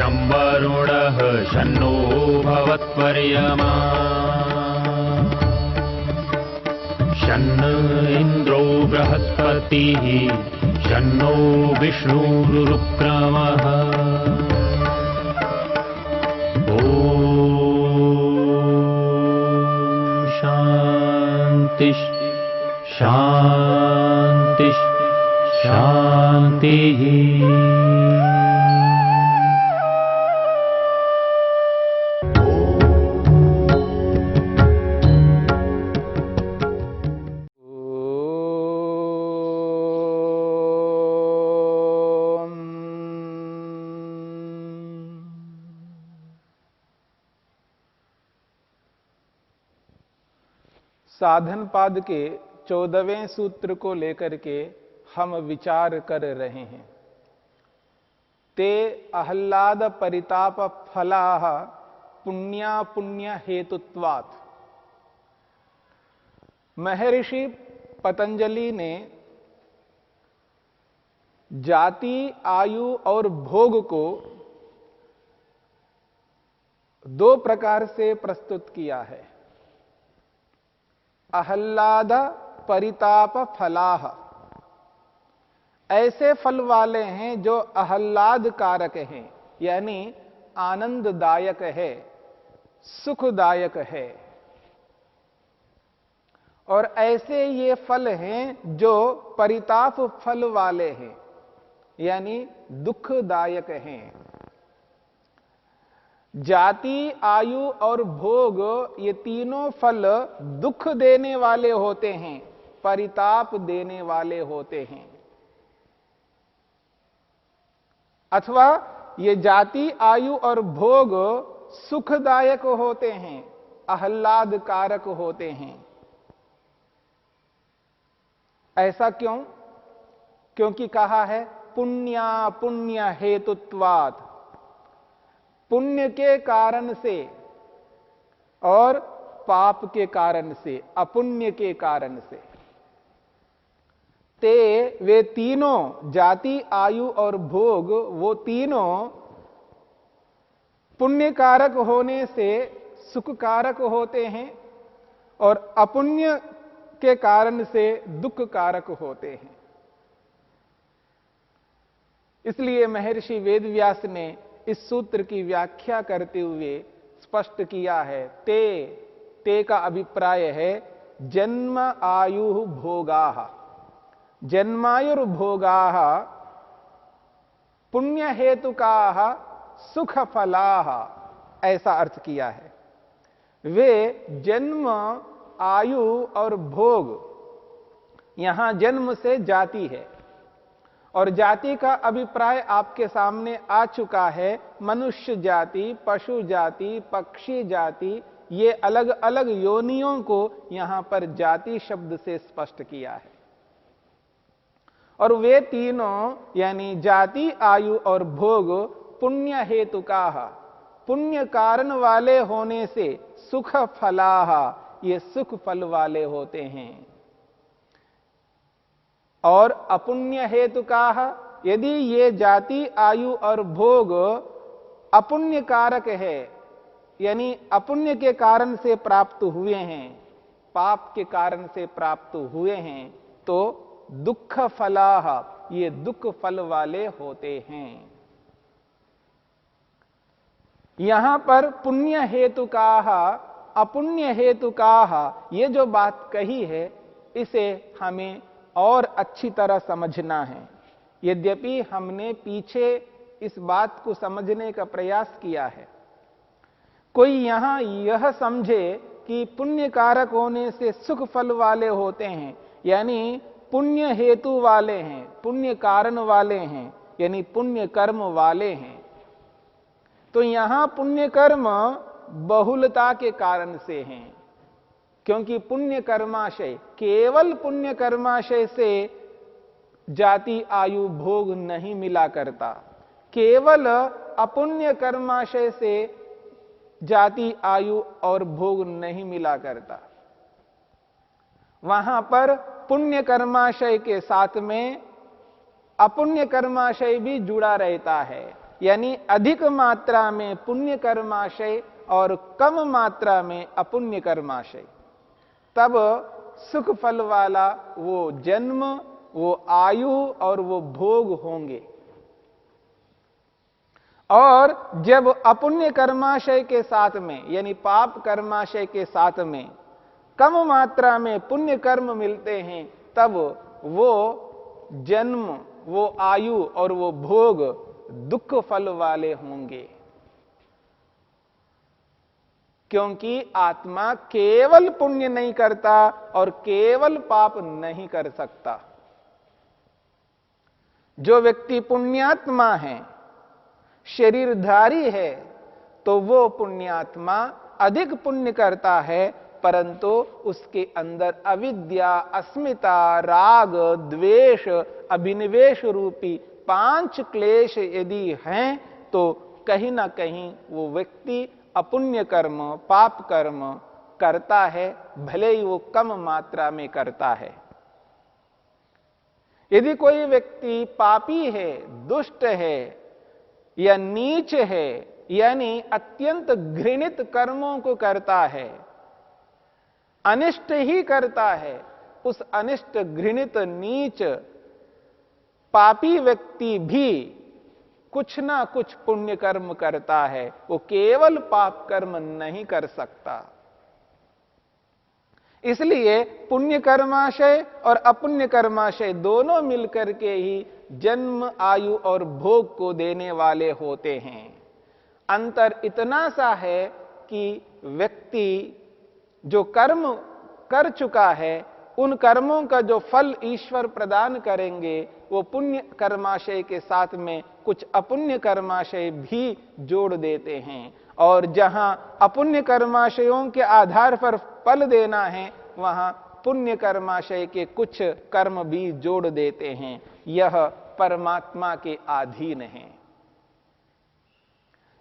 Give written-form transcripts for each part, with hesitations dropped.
शं वरुणः शन्नो भवत्वर्यमा शन्न इन्द्रो बृहस्पतिः शन्नो विष्णुरुक्रमः ॐ शान्ति शान्ति शान्तिः। साधन पाद के 14वें सूत्र को लेकर के हम विचार कर रहे हैं। ते आह्लाद परिताप फलाः पुण्या पुण्य हेतुत्वात्। महर्षि पतंजलि ने जाति, आयु और भोग को दो प्रकार से प्रस्तुत किया है। आह्लाद परिताप फलाः, ऐसे फल वाले हैं जो आह्लाद कारक हैं, यानी आनंददायक है, सुखदायक है। और ऐसे ये फल हैं जो परिताप फल वाले हैं, यानी दुखदायक हैं। जाति, आयु और भोग, ये तीनों फल दुख देने वाले होते हैं, परिताप देने वाले होते हैं। अथवा ये जाति, आयु और भोग सुखदायक होते हैं, आह्लाद कारक होते हैं। ऐसा क्यों? क्योंकि कहा है पुण्या पुण्य हेतुत्वात्, पुण्य के कारण से और पाप के कारण से, अपुण्य के कारण से। ते वे तीनों, जाति, आयु और भोग, वो तीनों पुण्य कारक होने से सुख कारक होते हैं और अपुण्य के कारण से दुख कारक होते हैं। इसलिए महर्षि वेदव्यास ने इस सूत्र की व्याख्या करते हुए स्पष्ट किया है। ते का अभिप्राय है जन्म आयु भोगाः, जन्मायुर्भोगाः पुण्य हेतुकाः सुख फलाः, ऐसा अर्थ किया है। वे जन्म, आयु और भोग, यहां जन्म से जाति है और जाति का अभिप्राय आपके सामने आ चुका है। मनुष्य जाति, पशु जाति, पक्षी जाति, ये अलग अलग योनियों को यहां पर जाति शब्द से स्पष्ट किया है। और वे तीनों यानी जाति, आयु और भोग पुण्य हेतुकाः, पुण्य कारण वाले होने से सुख फलाः, ये सुख फल वाले होते हैं। और अपुण्य हेतुकाः, यदि ये जाति, आयु और भोग अपुण्य कारक है, यानी अपुण्य के कारण से प्राप्त हुए हैं, पाप के कारण से प्राप्त हुए हैं, तो दुख फलाः, ये दुख फल वाले होते हैं। यहां पर पुण्य हेतुकाः, अपुण्य हेतुकाः, ये जो बात कही है, इसे हमें और अच्छी तरह समझना है। यद्यपि हमने पीछे इस बात को समझने का प्रयास किया है। कोई यहां यह समझे कि पुण्य कारक होने से सुख फल वाले होते हैं, यानी पुण्य हेतु वाले हैं, पुण्य कारण वाले हैं, यानी पुण्य कर्म वाले हैं, तो यहां पुण्य कर्म बहुलता के कारण से हैं। क्योंकि पुण्य कर्माशय, केवल पुण्य कर्माशय से जाति, आयु, भोग नहीं मिला करता। केवल अपुण्य कर्माशय से जाति, आयु और भोग नहीं मिला करता। वहां पर पुण्य कर्माशय के साथ में अपुण्य कर्माशय भी जुड़ा रहता है। यानी अधिक मात्रा में पुण्य कर्माशय और कम मात्रा में अपुण्य कर्माशय, तब सुख फल वाला वो जन्म, वो आयु और वो भोग होंगे। और जब अपुण्य कर्माशय के साथ में यानी पाप कर्माशय के साथ में कम मात्रा में पुण्य कर्म मिलते हैं, तब वो जन्म, वो आयु और वो भोग दुख फल वाले होंगे। क्योंकि आत्मा केवल पुण्य नहीं करता और केवल पाप नहीं कर सकता। जो व्यक्ति पुण्यात्मा है, शरीरधारी है, तो वो पुण्यात्मा अधिक पुण्य करता है, परंतु उसके अंदर अविद्या, अस्मिता, राग, द्वेष, अभिनिवेश रूपी 5 क्लेश यदि हैं, तो कहीं ना कहीं वो व्यक्ति अपुण्य कर्म, पाप कर्म करता है, भले ही वो कम मात्रा में करता है। यदि कोई व्यक्ति पापी है, दुष्ट है या नीच है, यानी अत्यंत घृणित कर्मों को करता है, अनिष्ट ही करता है, उस अनिष्ट, घृणित, नीच, पापी व्यक्ति भी कुछ ना कुछ पुण्य कर्म करता है। वो केवल पाप कर्म नहीं कर सकता। इसलिए पुण्य कर्माशय और अपुण्य कर्माशय दोनों मिलकर के ही जन्म, आयु और भोग को देने वाले होते हैं। अंतर इतना सा है कि व्यक्ति जो कर्म कर चुका है, उन कर्मों का जो फल ईश्वर प्रदान करेंगे, वो पुण्य कर्माशय के साथ में कुछ अपुण्य कर्माशय भी जोड़ देते हैं। और जहां अपुण्य कर्माशयों के आधार पर फल देना है, वहां पुण्य कर्माशय के कुछ कर्म भी जोड़ देते हैं। यह परमात्मा के अधीन है।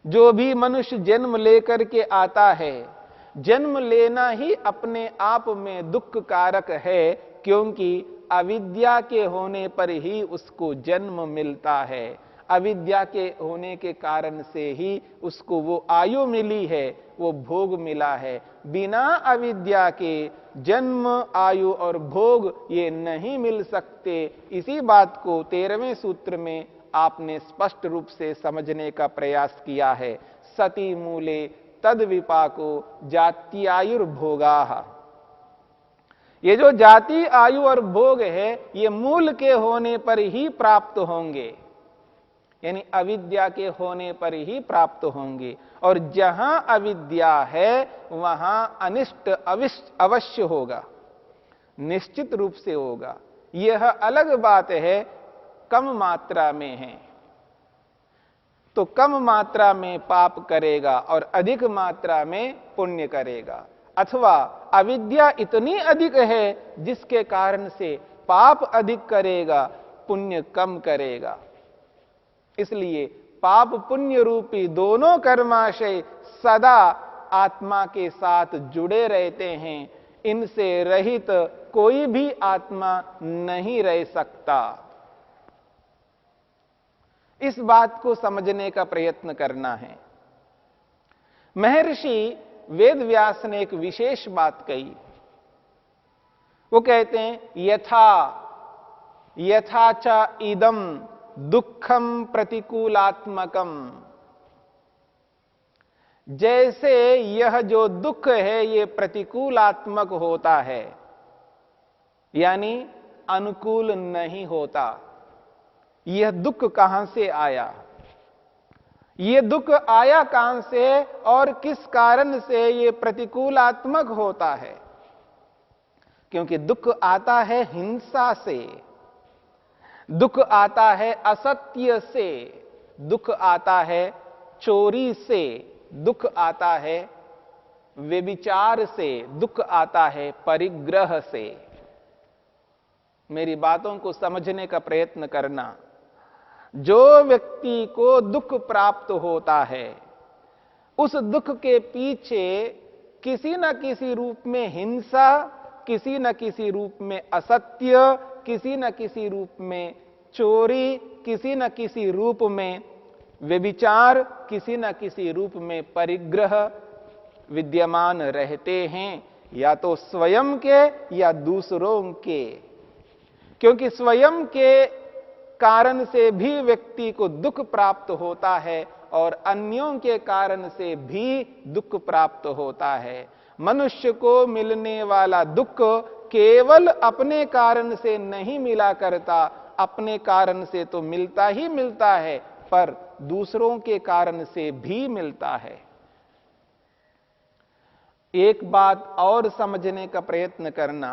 जो भी मनुष्य जन्म लेकर के आता है, जन्म लेना ही अपने आप में दुख कारक है, क्योंकि अविद्या के होने पर ही उसको जन्म मिलता है। अविद्या के होने के कारण से ही उसको वो आयु मिली है, वो भोग मिला है। बिना अविद्या के जन्म, आयु और भोग ये नहीं मिल सकते। इसी बात को 13वें सूत्र में आपने स्पष्ट रूप से समझने का प्रयास किया है। सती मूले तद विपाको जात्यायुर्भोगाः। ये जो जाति, आयु और भोग है, ये मूल के होने पर ही प्राप्त होंगे, यानी अविद्या के होने पर ही प्राप्त होंगे। और जहां अविद्या है, वहां अनिष्ट अवश्य होगा, निश्चित रूप से होगा। यह अलग बात है कम मात्रा में है तो कम मात्रा में पाप करेगा और अधिक मात्रा में पुण्य करेगा, अथवा अविद्या इतनी अधिक है जिसके कारण से पाप अधिक करेगा, पुण्य कम करेगा। इसलिए पाप पुण्य रूपी दोनों कर्माशय सदा आत्मा के साथ जुड़े रहते हैं। इनसे रहित कोई भी आत्मा नहीं रह सकता। इस बात को समझने का प्रयत्न करना है। महर्षि वेदव्यास ने एक विशेष बात कही। वो कहते हैं, यथा च इदम दुखम प्रतिकूलात्मकम। जैसे यह जो दुख है, ये प्रतिकूलात्मक होता है, यानी अनुकूल नहीं होता। यह दुख कहां से आया? यह दुख आया कहां से और किस कारण से यह प्रतिकूलात्मक होता है? क्योंकि दुख आता है हिंसा से, दुख आता है असत्य से, दुख आता है चोरी से, दुख आता है व्यभिचार से, दुख आता है परिग्रह से। मेरी बातों को समझने का प्रयत्न करना। जो व्यक्ति को दुख प्राप्त होता है, उस दुख के पीछे किसी न किसी रूप में हिंसा, किसी न किसी रूप में असत्य, किसी न किसी रूप में चोरी, किसी न किसी रूप में व्यभिचार किसी न किसी रूप में परिग्रह विद्यमान रहते हैं, या तो स्वयं के या दूसरों के। क्योंकि स्वयं के कारण से भी व्यक्ति को दुख प्राप्त होता है और अन्यों के कारण से भी दुख प्राप्त होता है। मनुष्य को मिलने वाला दुख केवल अपने कारण से नहीं मिला करता, अपने कारण से तो मिलता ही मिलता है, पर दूसरों के कारण से भी मिलता है। एक बात और समझने का प्रयत्न करना,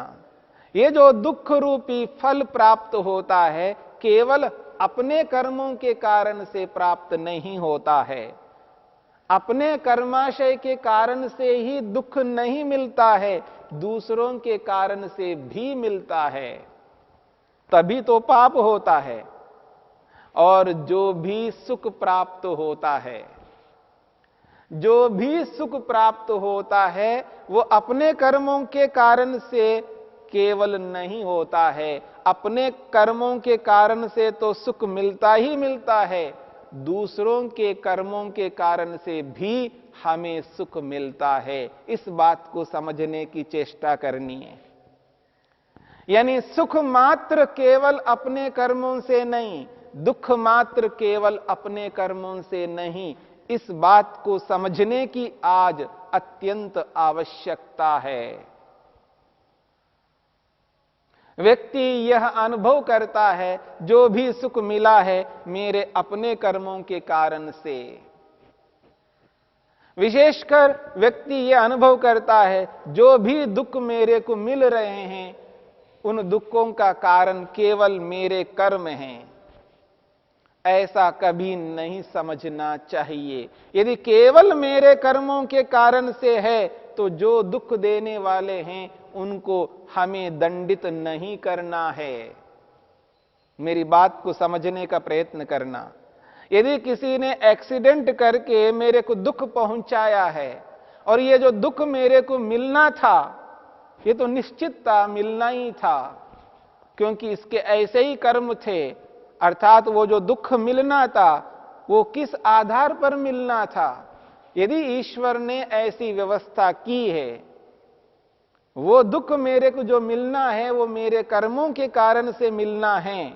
ये जो दुख रूपी फल प्राप्त होता है केवल अपने कर्मों के कारण से प्राप्त नहीं होता है। अपने कर्माशय के कारण से ही दुख नहीं मिलता है, दूसरों के कारण से भी मिलता है, तभी तो पाप होता है। और जो भी सुख प्राप्त होता है, जो भी सुख प्राप्त होता है वो अपने कर्मों के कारण से केवल नहीं होता है। अपने कर्मों के कारण से तो सुख मिलता ही मिलता है, दूसरों के कर्मों के कारण से भी हमें सुख मिलता है। इस बात को समझने की चेष्टा करनी है। यानी सुख मात्र केवल अपने कर्मों से नहीं, दुख मात्र केवल अपने कर्मों से नहीं, इस बात को समझने की आज अत्यंत आवश्यकता है। व्यक्ति यह अनुभव करता है जो भी सुख मिला है मेरे अपने कर्मों के कारण से। विशेषकर व्यक्ति यह अनुभव करता है जो भी दुख मेरे को मिल रहे हैं उन दुखों का कारण केवल मेरे कर्म हैं। ऐसा कभी नहीं समझना चाहिए। यदि केवल मेरे कर्मों के कारण से है तो जो दुख देने वाले हैं उनको हमें दंडित नहीं करना है। मेरी बात को समझने का प्रयत्न करना। यदि किसी ने एक्सीडेंट करके मेरे को दुख पहुंचाया है और ये जो दुख मेरे को मिलना था ये तो निश्चित था, मिलना ही था, क्योंकि इसके ऐसे ही कर्म थे। अर्थात वो जो दुख मिलना था वो किस आधार पर मिलना था। यदि ईश्वर ने ऐसी व्यवस्था की है, वो दुख मेरे को जो मिलना है वो मेरे कर्मों के कारण से मिलना है,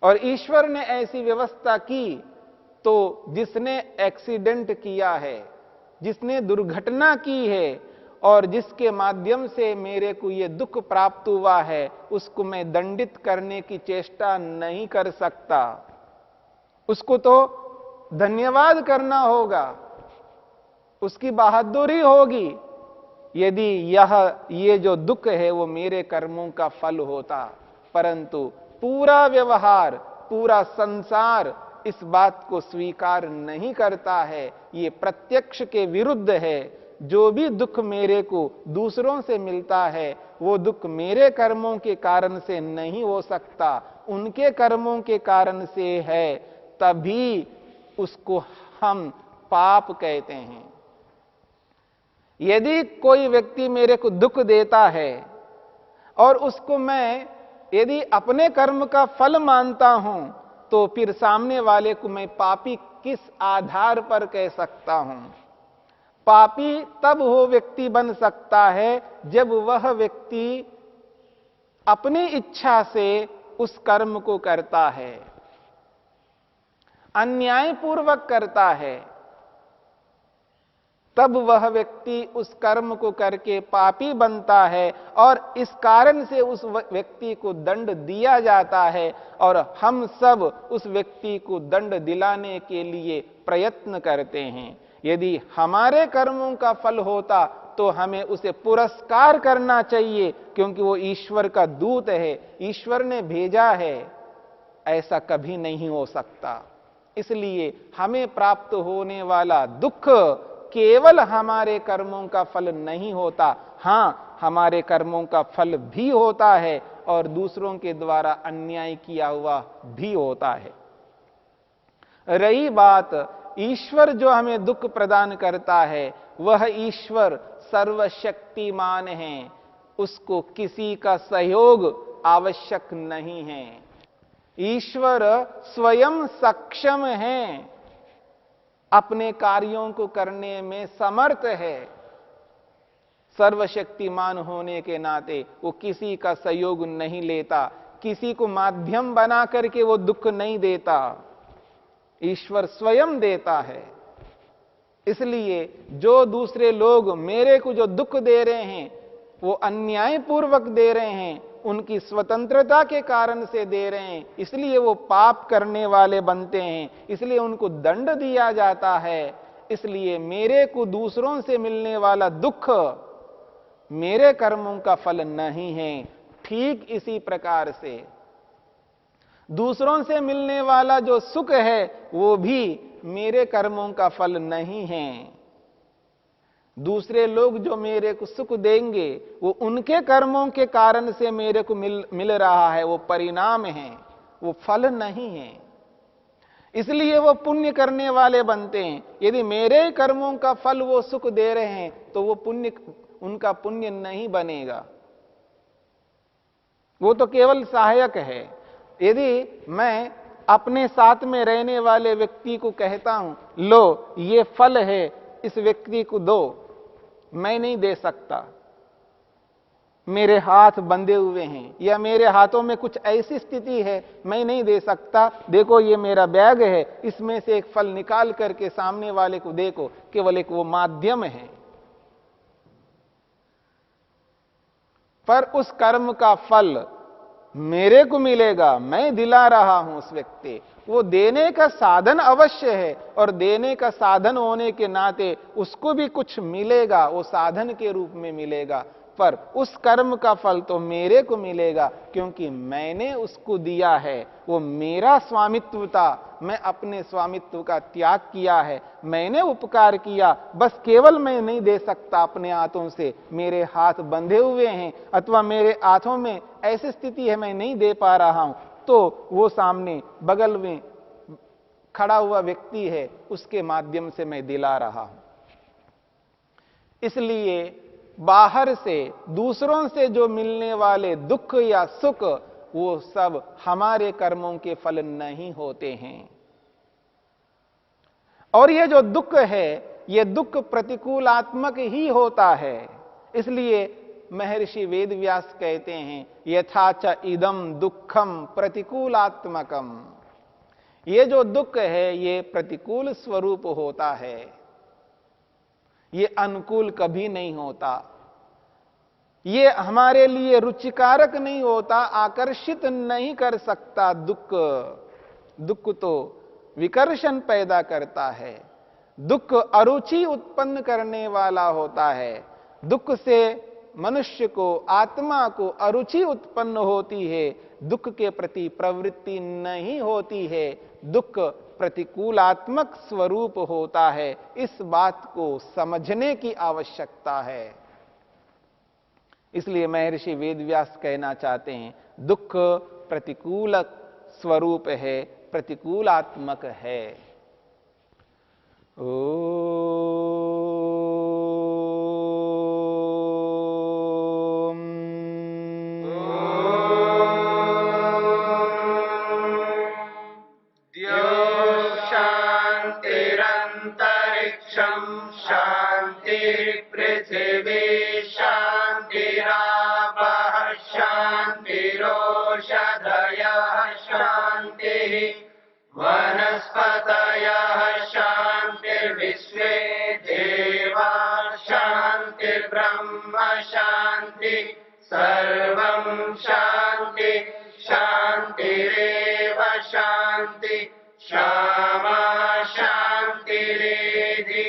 और ईश्वर ने ऐसी व्यवस्था की, तो जिसने एक्सीडेंट किया है, जिसने दुर्घटना की है और जिसके माध्यम से मेरे को ये दुख प्राप्त हुआ है, उसको मैं दंडित करने की चेष्टा नहीं कर सकता। उसको तो धन्यवाद करना होगा, उसकी बहादुरी होगी यदि ये जो दुख है वो मेरे कर्मों का फल होता। परंतु पूरा व्यवहार, पूरा संसार इस बात को स्वीकार नहीं करता है। ये प्रत्यक्ष के विरुद्ध है। जो भी दुख मेरे को दूसरों से मिलता है वो दुख मेरे कर्मों के कारण से नहीं हो सकता, उनके कर्मों के कारण से है, तभी उसको हम पाप कहते हैं। यदि कोई व्यक्ति मेरे को दुख देता है और उसको मैं यदि अपने कर्म का फल मानता हूं, तो फिर सामने वाले को मैं पापी किस आधार पर कह सकता हूं? पापी तब वो व्यक्ति बन सकता है जब वह व्यक्ति अपनी इच्छा से उस कर्म को करता है, अन्यायपूर्वक करता है, तब वह व्यक्ति उस कर्म को करके पापी बनता है और इस कारण से उस व्यक्ति को दंड दिया जाता है और हम सब उस व्यक्ति को दंड दिलाने के लिए प्रयत्न करते हैं। यदि हमारे कर्मों का फल होता तो हमें उसे पुरस्कार करना चाहिए, क्योंकि वो ईश्वर का दूत है, ईश्वर ने भेजा है। ऐसा कभी नहीं हो सकता। इसलिए हमें प्राप्त होने वाला दुख केवल हमारे कर्मों का फल नहीं होता। हां, हमारे कर्मों का फल भी होता है और दूसरों के द्वारा अन्याय किया हुआ भी होता है। रही बात ईश्वर जो हमें दुख प्रदान करता है, वह ईश्वर सर्वशक्तिमान है, उसको किसी का सहयोग आवश्यक नहीं है। ईश्वर स्वयं सक्षम है, अपने कार्यों को करने में समर्थ है। सर्वशक्तिमान होने के नाते वो किसी का सहयोग नहीं लेता, किसी को माध्यम बना करके वो दुख नहीं देता, ईश्वर स्वयं देता है। इसलिए जो दूसरे लोग मेरे को जो दुख दे रहे हैं वो अन्यायपूर्वक दे रहे हैं, उनकी स्वतंत्रता के कारण से दे रहे हैं, इसलिए वो पाप करने वाले बनते हैं, इसलिए उनको दंड दिया जाता है। इसलिए मेरे को दूसरों से मिलने वाला दुख मेरे कर्मों का फल नहीं है। ठीक इसी प्रकार से दूसरों से मिलने वाला जो सुख है वो भी मेरे कर्मों का फल नहीं है। दूसरे लोग जो मेरे को सुख देंगे वो उनके कर्मों के कारण से मेरे को मिल रहा है, वो परिणाम है, वो फल नहीं है। इसलिए वो पुण्य करने वाले बनते हैं। यदि मेरे कर्मों का फल वो सुख दे रहे हैं तो वो पुण्य, उनका पुण्य नहीं बनेगा, वो तो केवल सहायक है। यदि मैं अपने साथ में रहने वाले व्यक्ति को कहता हूं, लो ये फल है, इस व्यक्ति को दो, मैं नहीं दे सकता, मेरे हाथ बंधे हुए हैं या मेरे हाथों में कुछ ऐसी स्थिति है मैं नहीं दे सकता, देखो ये मेरा बैग है, इसमें से एक फल निकाल करके सामने वाले को देखो, केवल एक वो माध्यम है। पर उस कर्म का फल मेरे को मिलेगा, मैं दिला रहा हूं उस व्यक्ति, वो देने का साधन अवश्य है, और देने का साधन होने के नाते उसको भी कुछ मिलेगा, वो साधन के रूप में मिलेगा, पर उस कर्म का फल तो मेरे को मिलेगा, क्योंकि मैंने उसको दिया है, वो मेरा स्वामित्व था, मैं अपने स्वामित्व का त्याग किया है, मैंने उपकार किया, बस केवल मैं नहीं दे सकता अपने हाथों से, मेरे हाथ बंधे हुए हैं अथवा मेरे हाथों में ऐसी स्थिति है मैं नहीं दे पा रहा हूं, तो वो सामने बगल में खड़ा हुआ व्यक्ति है, उसके माध्यम से मैं दिला रहा हूं। इसलिए बाहर से दूसरों से जो मिलने वाले दुख या सुख वो सब हमारे कर्मों के फल नहीं होते हैं। और ये जो दुख है ये दुख प्रतिकूलात्मक ही होता है। इसलिए महर्षि वेदव्यास कहते हैं, यथा च इदम दुखम प्रतिकूलात्मकम, ये जो दुख है ये प्रतिकूल स्वरूप होता है, ये अनुकूल कभी नहीं होता, ये हमारे लिए रुचिकारक नहीं होता, आकर्षित नहीं कर सकता। दुख तो विकर्षण पैदा करता है, दुख अरुचि उत्पन्न करने वाला होता है, दुख से मनुष्य को, आत्मा को अरुचि उत्पन्न होती है, दुख के प्रति प्रवृत्ति नहीं होती है, दुख प्रतिकूलात्मक स्वरूप होता है। इस बात को समझने की आवश्यकता है। इसलिए महर्षि वेदव्यास कहना चाहते हैं, दुख प्रतिकूल स्वरूप है, प्रतिकूलात्मक है। शांतिरंतरिक्षं शांति पृथिवी शांतिरापः शांतिरोषधयः शांतिः वनस्पतयः शांतिर्विश्वे देवा शांतिर्ब्रह्म शांति सर्वं शांति शांतिरेव शांति क्षमा शांतिरेधि